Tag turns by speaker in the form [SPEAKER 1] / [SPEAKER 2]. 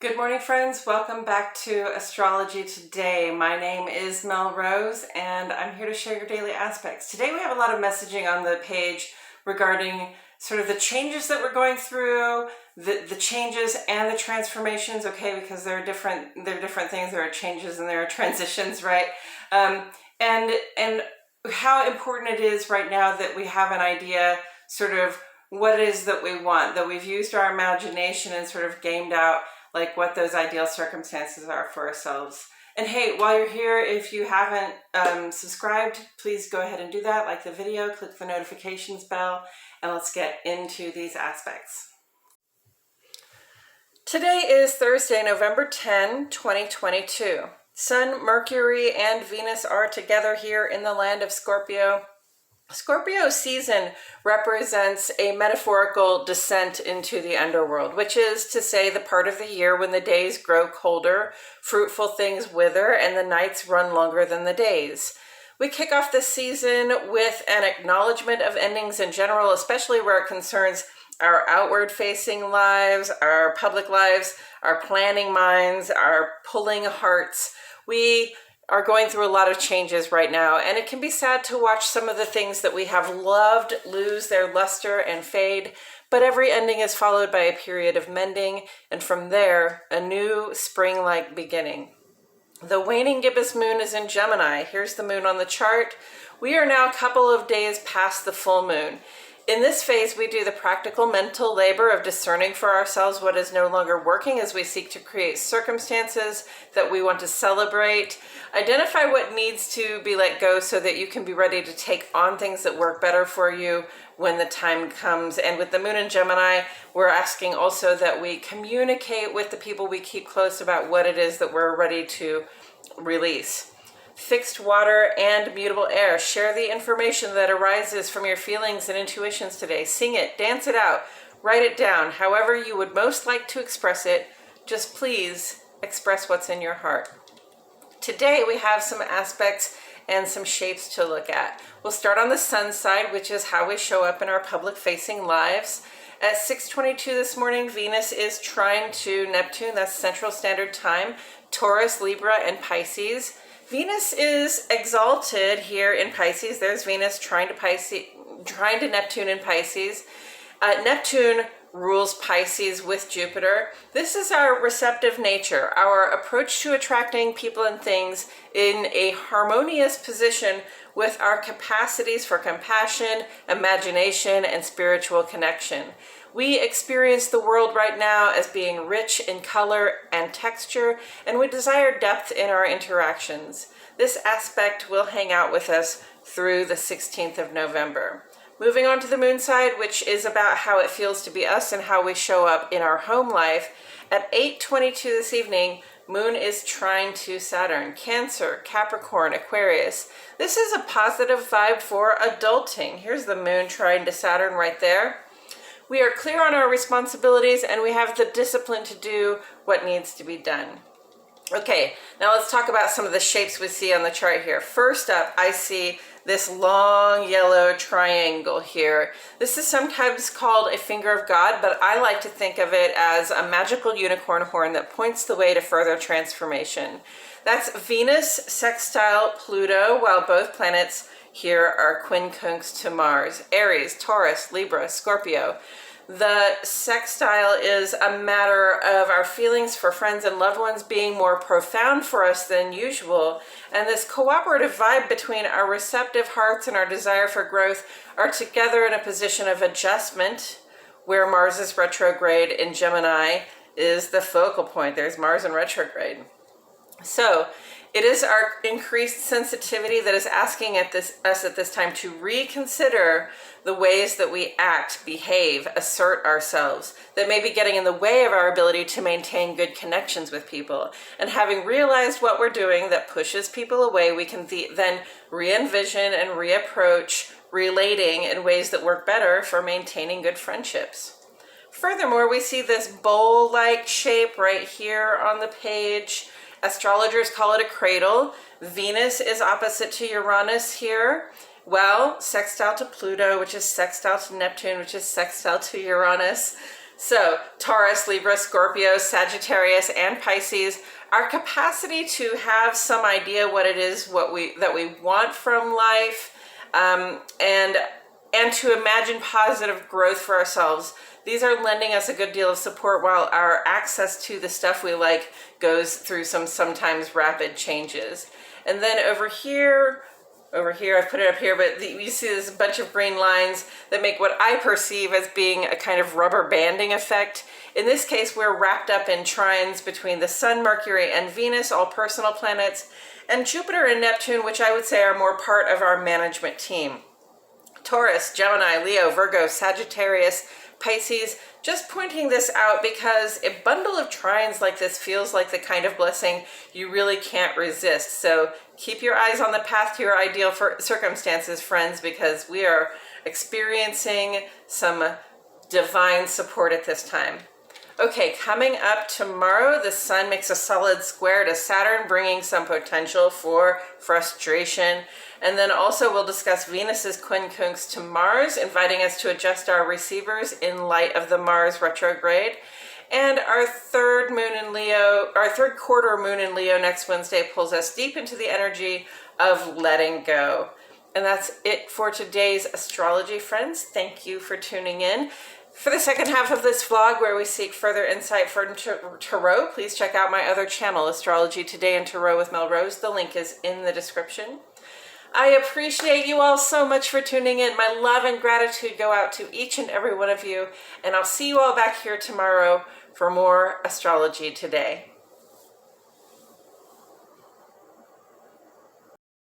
[SPEAKER 1] Good morning, friends. Welcome back to Astrology Today. My name is Mel Rose, and I'm here to share your daily aspects. Today we have a lot of messaging on the page regarding sort of the changes that we're going through, the changes and the transformations, okay, because there are different things. There are changes and there are transitions, right? And how important it is right now that we have an idea sort of what it is that we want, that we've used our imagination and sort of gamed out like what those ideal circumstances are for ourselves. And hey, while you're here, if you haven't subscribed, please go ahead and do that. Like the video, click the notifications bell, and let's get into these aspects. Today is Thursday, November 10, 2022. Sun, Mercury, and Venus are together here in the land of Scorpio. Scorpio season represents a metaphorical descent into the underworld, which is to say the part of the year when the days grow colder, fruitful things wither, and the nights run longer than the days. We kick off this season with an acknowledgement of endings in general, especially where it concerns our outward-facing lives, our public lives, our planning minds, our pulling hearts. We are going through a lot of changes right now, and it can be sad to watch some of the things that we have loved lose their luster and fade, but every ending is followed by a period of mending, and from there, a new spring-like beginning. The waning gibbous moon is in Gemini. Here's the moon on the chart. We are now a couple of days past the full moon. In this phase, we do the practical mental labor of discerning for ourselves what is no longer working as we seek to create circumstances that we want to celebrate. Identify what needs to be let go so that you can be ready to take on things that work better for you when the time comes. And with the moon in Gemini, we're asking also that we communicate with the people we keep close about what it is that we're ready to release. Fixed water and mutable air. Share the information that arises from your feelings and intuitions today. Sing it, dance it out, write it down. However you would most like to express it, just please express what's in your heart. Today we have some aspects and some shapes to look at. We'll start on the sun side, which is how we show up in our public-facing lives. At 6:22 this morning, Venus is trine to Neptune, that's Central Standard Time, Taurus, Libra, and Pisces. Venus is exalted here in Pisces. There's Venus trine to Neptune in Pisces. Neptune rules Pisces with Jupiter. This is our receptive nature, our approach to attracting people and things in a harmonious position with our capacities for compassion, imagination, and spiritual connection. We experience the world right now as being rich in color and texture, and we desire depth in our interactions. This aspect will hang out with us through the 16th of November. Moving on to the moon side, which is about how it feels to be us and how we show up in our home life. At 8:22 this evening, moon is trine to Saturn, Cancer, Capricorn, Aquarius. This is a positive vibe for adulting. Here's the moon trine to Saturn right there. We are clear on our responsibilities and we have the discipline to do what needs to be done. Okay, now let's talk about some of the shapes we see on the chart here. First up, I see this long yellow triangle here. This is sometimes called a finger of God, but I like to think of it as a magical unicorn horn that points the way to further transformation. That's Venus sextile Pluto, while both planets here are quincunx to Mars. Aries, Taurus, Libra, Scorpio. The sextile is a matter of our feelings for friends and loved ones being more profound for us than usual. And this cooperative vibe between our receptive hearts and our desire for growth are together in a position of adjustment, where Mars is retrograde in Gemini is the focal point. There's Mars in retrograde. So it is our increased sensitivity that is asking us at this time to reconsider the ways that we act, behave, assert ourselves, that may be getting in the way of our ability to maintain good connections with people. And having realized what we're doing that pushes people away, we can then re-envision and reapproach relating in ways that work better for maintaining good friendships. Furthermore, we see this bowl-like shape right here on the page. Astrologers call it a cradle. Venus is opposite to Uranus here. Well, sextile to Pluto, which is sextile to Neptune, which is sextile to Uranus. So Taurus, Libra, Scorpio, Sagittarius, and Pisces, our capacity to have some idea what it is that we want from life, and to imagine positive growth for ourselves. These are lending us a good deal of support while our access to the stuff we like goes through some sometimes rapid changes. And then over here, I've put it up here, but you see this bunch of green lines that make what I perceive as being a kind of rubber banding effect. In this case, we're wrapped up in trines between the Sun, Mercury, and Venus, all personal planets, and Jupiter and Neptune, which I would say are more part of our management team. Taurus, Gemini, Leo, Virgo, Sagittarius, Pisces, just pointing this out because a bundle of trines like this feels like the kind of blessing you really can't resist. So keep your eyes on the path to your ideal circumstances, friends, because we are experiencing some divine support at this time. Okay, coming up tomorrow, the Sun makes a solid square to Saturn, bringing some potential for frustration. And then also we'll discuss Venus's quincunx to Mars, inviting us to adjust our receivers in light of the Mars retrograde. And our third quarter moon in Leo next Wednesday pulls us deep into the energy of letting go. And that's it for today's astrology, friends. Thank you for tuning in. For the second half of this vlog, where we seek further insight from Tarot, please check out my other channel, Astrology Today and Tarot with Mel Rose. The link is in the description. I appreciate you all so much for tuning in. My love and gratitude go out to each and every one of you, and I'll see you all back here tomorrow for more Astrology Today.